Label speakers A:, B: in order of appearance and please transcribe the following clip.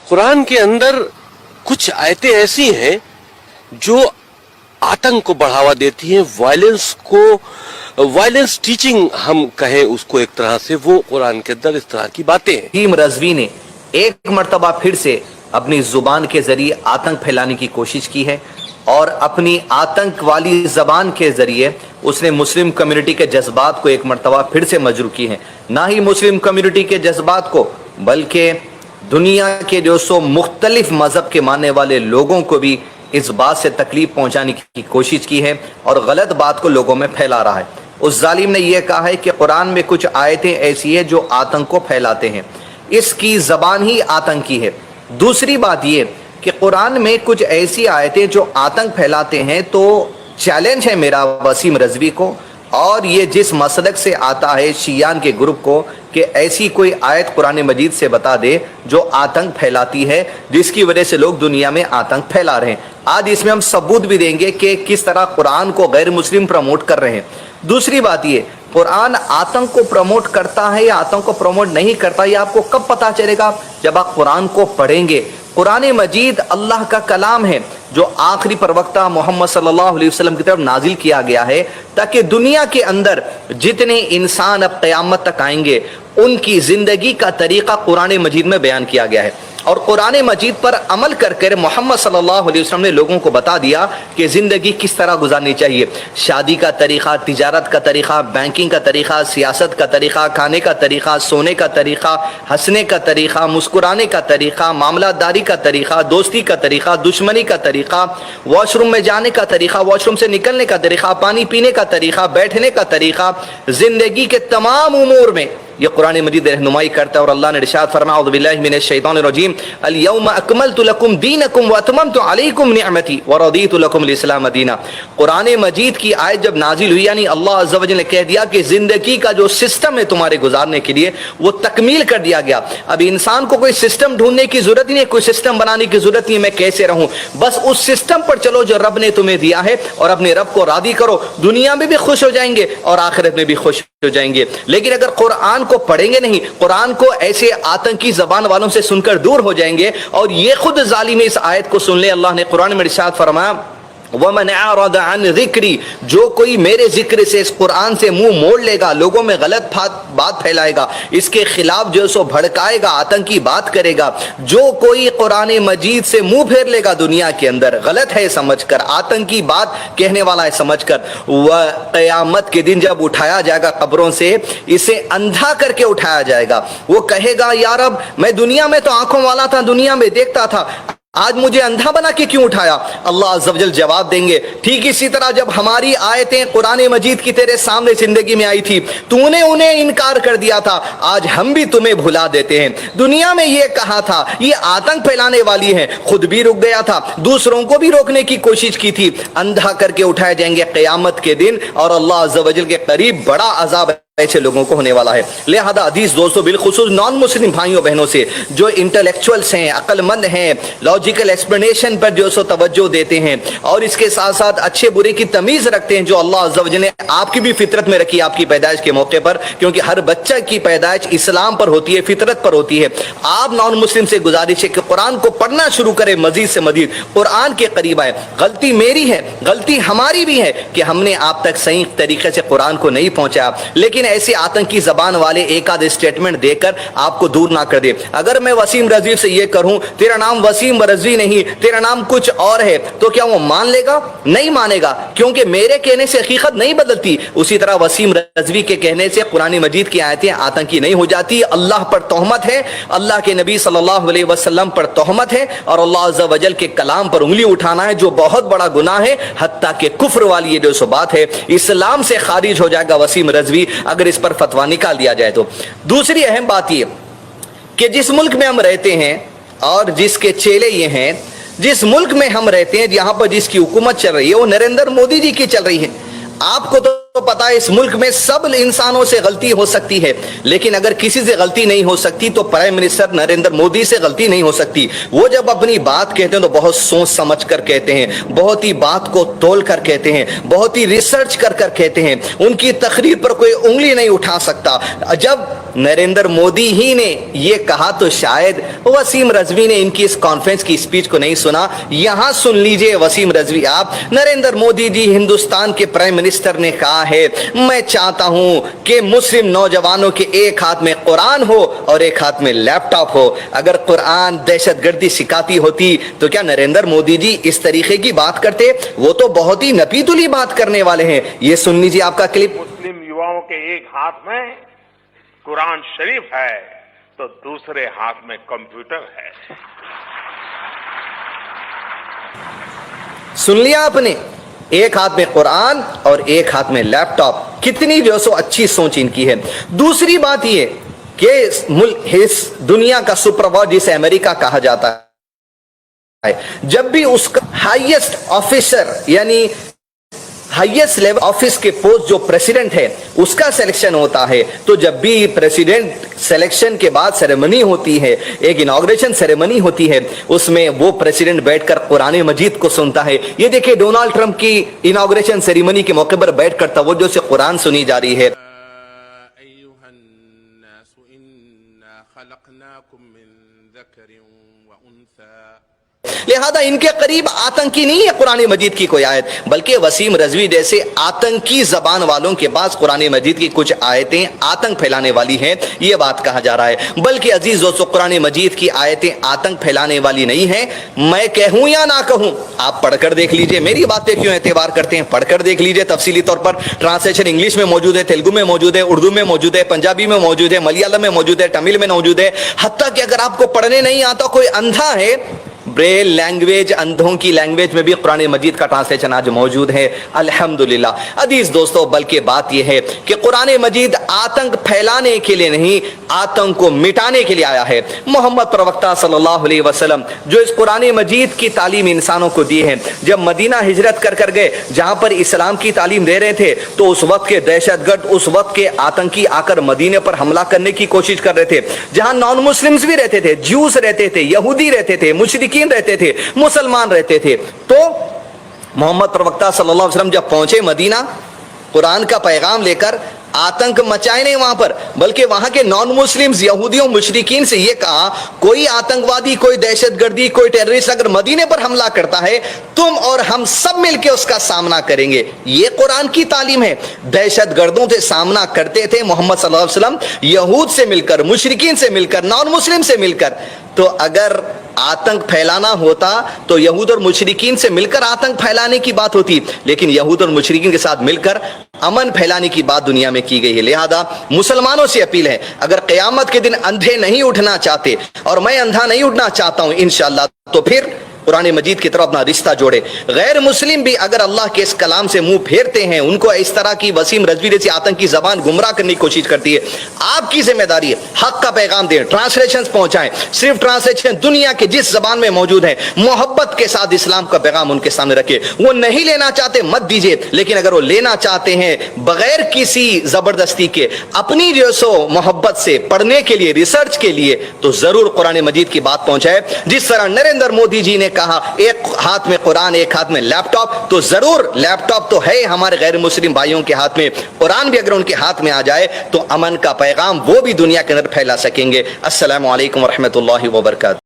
A: कुरान के अंदर कुछ आयतें ऐसी हैं जो आतंक को बढ़ावा देती हैं, वायलेंस टीचिंग हम कहें उसको एक तरह से, वो कुरान के अंदर इस तरह की बातें हैं।
B: वसीम रज़वी ने एक मर्तबा फिर से अपनी जुबान के जरिए आतंक फैलाने की कोशिश की है और अपनी आतंक वाली जबान के जरिए उसने मुस्लिम कम्युनिटी के जज्बात को एक मर्तबा फिर से मजरू की है। ना ही मुस्लिम कम्युनिटी के जज्बात को बल्कि दुनिया के 200 मुख्तलिफ मजहब के मानने वाले लोगों को भी इस बात से तकलीफ पहुंचाने की कोशिश की है और गलत बात को लोगों में फैला रहा है। उस जालिम ने यह कहा है कि कुरान में कुछ आयतें ऐसी है जो आतंक को फैलाते हैं, इसकी जबान ही आतंकी है। दूसरी बात यह कि कुरान में कुछ ऐसी आयतें जो आतंक फैलाते हैं, तो चैलेंज है मेरा वसीम रज़वी को और ये जिस मसलक से आता है शियान के ग्रुप को कि ऐसी कोई आयत कुरान मजीद से बता दे जो आतंक फैलाती है, जिसकी वजह से लोग दुनिया में आतंक फैला रहे हैं। आज इसमें हम सबूत भी देंगे कि किस तरह कुरान को गैर मुस्लिम प्रमोट कर रहे हैं। दूसरी बात ये, कुरान आतंक को प्रमोट करता है या आतंक को प्रमोट नहीं करता, ये आपको कब पता चलेगा? जब आप कुरान को पढ़ेंगे। कुरान मजीद अल्लाह का कलाम है जो आखिरी प्रवक्ता मोहम्मद सल्लल्लाहु अलैहि वसल्लम की तरफ नाजिल किया गया है ताकि दुनिया के अंदर जितने इंसान अब क़यामत तक आएंगे उनकी जिंदगी का तरीका कुरान मजीद में बयान किया गया है। और कुरान मजीद पर अमल कर मोहम्मद सल्लल्लाहु अलैहि वसल्लम ने लोगों को बता दिया कि ज़िंदगी किस तरह गुजारनी चाहिए। शादी का तरीक़ा, तिजारत का तरीक़ा, बैंकिंग का तरीक़ा, सियासत का तरीक़ा, खाने का तरीक़ा, सोने का तरीक़ा, हंसने का तरीक़ा, मुस्कुराने का तरीक़ा, मामलादारी का तरीक़ा, दोस्ती का तरीक़ा, दुश्मनी का तरीक़ा, वॉशरूम में जाने का तरीक़ा, वॉशरूम से निकलने का तरीक़ा, पानी पीने का तरीक़ा, बैठने का तरीक़ा, ज़िंदगी के तमाम उमूर में ये कुरान मजीद रहनुमाई करता है। और अल्लाह ने इरशाद फरमाया, औज़ु बिल्लाहि मिनश शैतानिर रजीम, अल यौम अकमलतु लकुम दीनकुम व अतममतु अलैकुम निअमती व रदीतु लकुम अल इस्लाम दीना। कुरान मजीद की आयत जब नाजिल हुई, यानी अल्लाह अज़्ज़ा वजल ने कह दिया कि जिंदगी का जो सिस्टम है तुम्हारे गुजारने के लिए वो तकमील कर दिया गया। अब इंसान को कोई सिस्टम ढूंढने की जरूरत नहीं है, कोई सिस्टम बनाने की जरूरत नहीं है मैं कैसे रहूं, बस उस सिस्टम पर चलो जो रब ने तुम्हें दिया है और अपने रब को राजी करो, दुनिया में भी खुश हो जाएंगे और आखिरत में भी खुश हो जाएंगे। लेकिन अगर कुरान को पढ़ेंगे नहीं, कुरान को ऐसे आतंकी जबान वालों से सुनकर दूर हो जाएंगे। और ये खुद जालिम इस आयत को सुन ले, अल्लाह ने कुरान में इरशाद फरमाया, वमन अअरद अन ज़िक्री, जो कोई मेरे जिक्र से इस कुरान से मुंह मोड़ लेगा, लोगों में गलत बात फैलाएगा, इसके खिलाफ जो सो भड़काएगा, आतंकी बात करेगा, जो कोई कुरान मजीद से मुंह फेर लेगा दुनिया के अंदर गलत है समझकर, आतंकी बात कहने वाला है समझकर, वह क़यामत के दिन जब उठाया जाएगा कब्रों से, इसे अंधा करके उठाया जाएगा। वो कहेगा, या रब मैं दुनिया में तो आंखों वाला था, दुनिया में देखता था, आज मुझे अंधा बना के क्यों उठाया? अल्लाह अज़्ज़ा वजल जवाब देंगे, ठीक इसी तरह जब हमारी आयतें कुरान मजीद की तेरे सामने जिंदगी में आई थी, तूने उन्हें इनकार कर दिया था, आज हम भी तुम्हें भुला देते हैं। दुनिया में ये कहा था ये आतंक फैलाने वाली है, खुद भी रुक गया था, दूसरों को भी रोकने की कोशिश की थी, अंधा करके उठाए जाएंगे क़यामत के दिन और अल्लाह अज़्ज़ा वजल के करीब बड़ा अज़ाब ऐसे लोगों को होने वाला है। लिहाजा हदीस दोस्तों, बिलखुसूस नॉन मुस्लिम भाइयों बहनों से जो इंटेलेक्चुअल्स हैं, अक्लमंद हैं, लॉजिकल एक्सप्लेनेशन पर जो सो तवज्जो देते हैं और इसके साथ साथ अच्छे बुरे की तमीज रखते हैं, जो अल्लाह अज़्ज़ा वजल ने आपकी भी फितरत में रखी आपकी पैदाइश के मौके पर, क्योंकि हर बच्चा की पैदाइश इस्लाम पर होती है, फितरत पर होती है। आप नॉन मुस्लिम से गुजारिश है कि कुरान को पढ़ना शुरू करें, मजीद से मजीद कुरान के करीब आए। गलती मेरी है, गलती हमारी भी है कि हमने आप तक सही तरीके से कुरान को नहीं पहुंचाया, लेकिन ऐसे आतंकी जबान वाले एक आध स्टेटमेंट देकर आपको दूर ना कर दे। अगर मैं वसीम रज़वी से ये कहूं तेरा नाम वसीम रज़वी नहीं, तेरा नाम कुछ और है, तो क्या वो मान लेगा? नहीं मानेगा, क्योंकि मेरे कहने से हकीकत नहीं बदलती। उसी तरह वसीम रज़वी के कहने से कुरान मजीद की आयतें आतंकी नहीं हो जाती। अल्लाह पर तोहमत है, अल्लाह के नबी सल्लल्लाहु अलैहि वसल्लम पर तोहमत है और अल्लाह अज़्ज़ा वजल के कलाम पर उंगली उठाना है, जो बहुत बड़ा गुनाह है, हत्ता के कुफ्र वाली ये जो सो बात है, इस्लाम से खारिज हो जाएगा वसीम रज़वी अगर इस पर फतवा निकाल दिया जाए तो। दूसरी अहम बात ये कि जिस मुल्क में हम रहते हैं और जिसके चेले ये हैं, जिस मुल्क में हम रहते हैं, जहां पर जिसकी हुकूमत चल रही है वो नरेंद्र मोदी जी की चल रही है। आपको तो تو پتا ہے اس ملک میں سب انسانوں سے غلطی ہو سکتی ہے، لیکن اگر کسی سے غلطی نہیں ہو سکتی تو پرائم منسٹر نریندر مودی سے غلطی نہیں ہو سکتی۔ وہ جب اپنی بات کہتے ہیں تو بہت سوچ سمجھ کر کہتے ہیں، بہت ہی بات کو تول کر کہتے ہیں، بہت ہی ریسرچ کر کر کہتے ہیں، ان کی تقریر پر کوئی انگلی نہیں اٹھا سکتا۔ جب نریندر مودی ہی نے یہ کہا تو شاید وسیم رضوی نے ان کی اس کانفرنس کی اسپیچ کو نہیں سنا۔ یہاں سن لیجئے وسیم رضوی آپ، نریندر مودی جی ہندوستان کے پرائم منسٹر نے کہا ہے میں چاہتا ہوں کہ مسلم نوجوانوں کے ایک ہاتھ میں قرآن ہو اور ایک ہاتھ میں لیپ ٹاپ ہو۔ اگر قرآن دہشت گردی سکھاتی ہوتی تو کیا نریندر مودی جی اس طریقے کی بات کرتے؟ وہ تو بہت ہی نپی تلی بات کرنے والے ہیں۔ یہ سن لیجئے آپ کا کلپ۔
C: مسلم یواؤں کے ایک ہاتھ میں قرآن شریف ہے تو دوسرے ہاتھ میں کمپیوٹر ہے۔
B: سن لیا آپ نے، ایک ہاتھ میں قرآن اور ایک ہاتھ میں لیپ ٹاپ۔ کتنی جو سو اچھی سوچ ان کی ہے۔ دوسری بات یہ کہ اس دنیا کا سپر پاور جسے امریکہ کہا جاتا ہے، جب بھی اس کا ہائیسٹ آفیسر یعنی ہائیسٹ لیول آفس کے پوسٹ جو پریسیڈنٹ ہے اس کا سلیکشن ہوتا ہے، تو جب بھی پریسیڈنٹ سلیکشن کے بعد سیریمنی ہوتی ہے، ایک انوگریشن سیریمنی ہوتی ہے، اس میں وہ پریسیڈنٹ بیٹھ کر قرآن مجید کو سنتا ہے۔ یہ دیکھیں ڈونالڈ ٹرمپ کی انوگریشن سیریمنی کے موقع پر بیٹھ کر توجہ سے قرآن سنی جا رہی ہے۔
D: أيها الناس إنا خلقناكم من ذكر وأنثى
B: لہذا ان کے قریب آتنکی نہیں ہے قرآن مجید کی کوئی آیت، بلکہ وسیم رضوی جیسے آتنکی زبان والوں کے پاس قرآن مجید کی کچھ آیتیں آتنک پھیلانے والی ہیں، یہ بات کہا جا رہا ہے۔ بلکہ عزیز دوستو قرآن مجید کی آیتیں آتنک پھیلانے والی نہیں ہیں، میں کہوں یا نہ کہوں آپ پڑھ کر دیکھ لیجئے، میری باتیں کیوں اعتبار کرتے ہیں، پڑھ کر دیکھ لیجئے تفصیلی طور پر۔ ٹرانسلیشن انگلش میں موجود ہے، تیلگو میں موجود ہے، اردو میں موجود ہے، پنجابی میں موجود ہے، ملیالم میں موجود ہے، تمل میں موجود ہے، حتیٰ کہ اگر آپ کو پڑھنے نہیں آتا، کوئی اندھا ہے، بریل لینگویج، اندھوں کی لینگویج میں بھی قرآن مجید کا ٹرانسلیشن آج موجود ہے، الحمدللہ۔ عزیز دوستو بلکہ بات یہ ہے کہ قرآن مجید آتنک پھیلانے کے لیے نہیں، آتنک کو مٹانے کے لیے آیا ہے۔ محمد پروقتہ صلی اللہ علیہ وسلم جو اس قرآن مجید کی تعلیم انسانوں کو دی ہے، جب مدینہ ہجرت کر گئے جہاں پر اسلام کی تعلیم دے رہے تھے، تو اس وقت کے دہشت گرد، اس وقت کے آتنکی آ کر مدینے پر حملہ کرنے کی کوشش کر رہے تھے، جہاں نان مسلمز بھی رہتے تھے، جیوز رہتے تھے، یہودی رہتے تھے، مشرکین رہتے تھے، مسلمان رہتے تھے۔ تو محمد پروقتہ صلی اللہ علیہ وسلم جب پہنچے مدینہ قرآن کا پیغام لے کر، آتنک مچائے نہیں وہاں پر، بلکہ وہاں کے نان مسلمز، یہودیوں، مشرکین سے یہ کہا کوئی آتنکوادی، کوئی دہشت گردی، کوئی ٹیررسٹ اگر مدینے پر حملہ کرتا ہے، تم اور ہم سب مل کے اس کا سامنا کریں گے۔ یہ قرآن کی تعلیم ہے۔ دہشت گردوں سے سامنا کرتے تھے محمد صلی اللہ علیہ وسلم، یہود سے مل کر، مشرکین سے مل کر، نان مسلم سے مل کر۔ تو اگر آتنک پھیلانا ہوتا تو یہود اور مشرکین سے مل کر آتنک پھیلانے کی بات ہوتی، لیکن یہود اور مشرکین کے ساتھ مل کر امن پھیلانے کی بات دنیا میں کی گئی ہے۔ لہذا مسلمانوں سے اپیل ہے، اگر قیامت کے دن اندھے نہیں اٹھنا چاہتے، اور میں اندھا نہیں اٹھنا چاہتا ہوں انشاءاللہ، تو پھر قرآن مجید کی طرف اپنا رشتہ جوڑے۔ غیر مسلم بھی اگر اللہ کے اس کلام سے منہ پھیرتے ہیں، ان کو اس طرح کی وسیم رضوی جیسی آتنکی زبان گمراہ کرنے کی کوشش کرتی ہے، آپ کی ذمہ داری ہے حق کا پیغام دیں، ٹرانسلیشنز پہنچائیں۔ صرف ٹرانسلیشن دنیا کے جس زبان میں موجود ہے، محبت کے ساتھ اسلام کا پیغام ان کے سامنے رکھے۔ وہ نہیں لینا چاہتے مت دیجیے، لیکن اگر وہ لینا چاہتے ہیں بغیر کسی زبردستی کے، اپنی جو سو محبت سے پڑھنے کے لیے، ریسرچ کے لیے، تو ضرور قرآن مجید کی بات پہنچائے۔ جس طرح نریندر مودی جی نے کہا ایک ہاتھ میں قرآن، ایک ہاتھ میں لیپ ٹاپ، تو ضرور لیپ ٹاپ تو ہے ہمارے غیر مسلم بھائیوں کے ہاتھ میں، قرآن بھی اگر ان کے ہاتھ میں آ جائے تو امن کا پیغام وہ بھی دنیا کے اندر پھیلا سکیں گے۔ السلام علیکم ورحمۃ اللہ وبرکاتہ۔